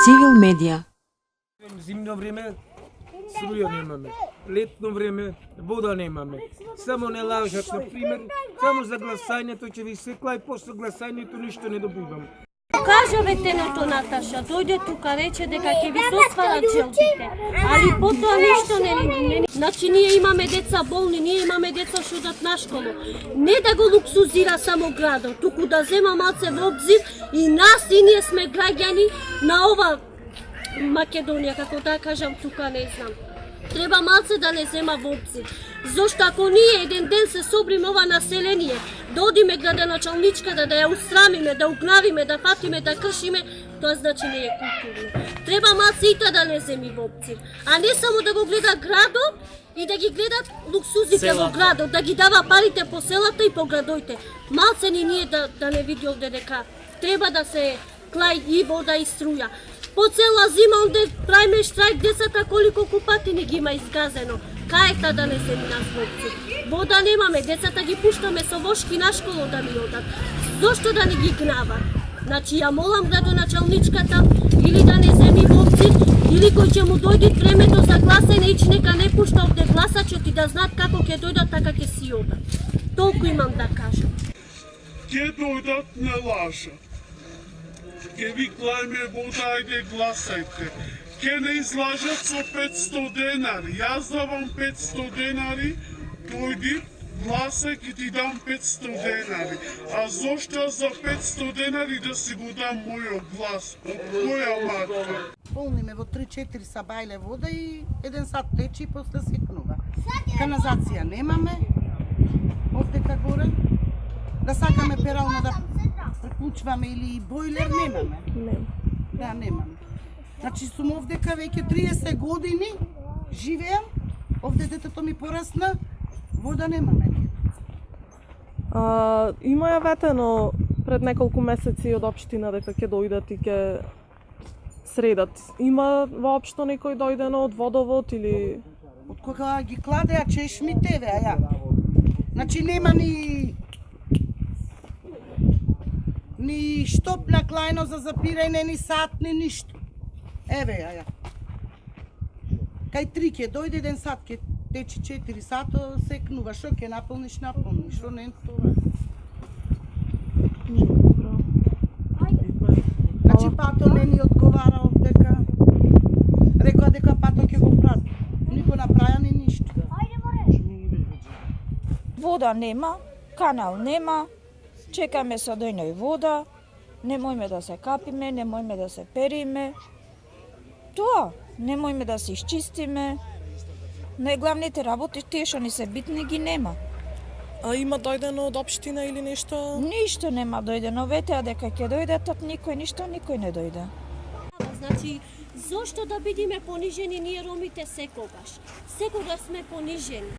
Цивил медија. Зимно време струја немаме, летно време вода немаме. Само не лажат, например, само за гласањето ќе ви се клај, после гласањето ништо не добивам. Кажа ветеното Наташа, дојде тука, рече дека ќе ви сосварат желбите, али потоа ништо не. Значи ние имаме деца болни, ние имаме деца што одат на школу. Не да го луксузира само градот, туку да зема малце во обзир и нас и ние сме граѓани на ова Македонија, како да кажам тука, не знам. Треба малце да не зема во обзир. Зошто ако ние еден ден се собриме ова население, да одиме градоначалничката, да ја устрамиме, да угнавиме, да фатиме, да кршиме, тоа значи не е културно. Треба малце и тоа да не земи во обзир. А не само да го гледа градот и да ги гледат луксузите во градот, да ги дава парите по селата и по градоите. Малце ни ние да не види овде дека треба да се клај и вода и струја. По цела зима онде правиме штрајк, децата колку пати ни ги има изгазено. Кај та да не се нас во обзир? Вода немаме, децата ги пуштаме со вошки на школу да ми одат. Зошто да не ги гнават? Значи ја молам градоначалничката или да не земи во обзир, или кој ќе му дојде времето за гласање, ич нека не пушта овде гласачот и да знаат како ќе дојдат, така ќе си одат. Толку имам да кажам. Ќе дојдат не лажат. Ке ви клајме вода, ајде гласајте. Ке не излажат со 500 денари. Јас давам 500 денари, дојди, гласај, ке ти дам 500 денари. А зошто за 500 денари да си го дам мојот глас? Од која матка? Полниме во 3-4 сабајле вода и 1 сат тече и после секнува. Канализација немаме, овдека горе. Да сакаме перално да приклучваме или бойлер немаме. Да, немаме. Значи сум овдека веќе 30 години, живеам, овде детето ми порасна, вода немаме. Има јаветено пред неколку месеци од општина дека ќе дојдат и ќе средат. Има воопшто некој дојдено од водовод или... Од кога ги кладеа чешмите, ја. Значи нема ни штоп на клајно за запирање, ни сат, ни ништо. Еве ја. Кај 3 ќе дојде 1 сат, ќе течи 4 сата, секнува. Шо ќе наполниш, шо не тоа. Значи пато не ни одговара овдека. Рекоа дека пато ќе го прават. Ни го направија ни ништо. Вода нема, канал нема, чекаме со дојној вода, немојме да се капиме, немојме да се периме. Тоа, немојме да се исчистиме. Најглавните работи, тие што ни се битни, ги нема. А има дојдено од општина или нешто? Ништо нема дојдено, ветеа дека ќе дојдат, од никој не дојде. Значи, зошто да бидиме понижени ние ромите секогаш? Секогаш сме понижени.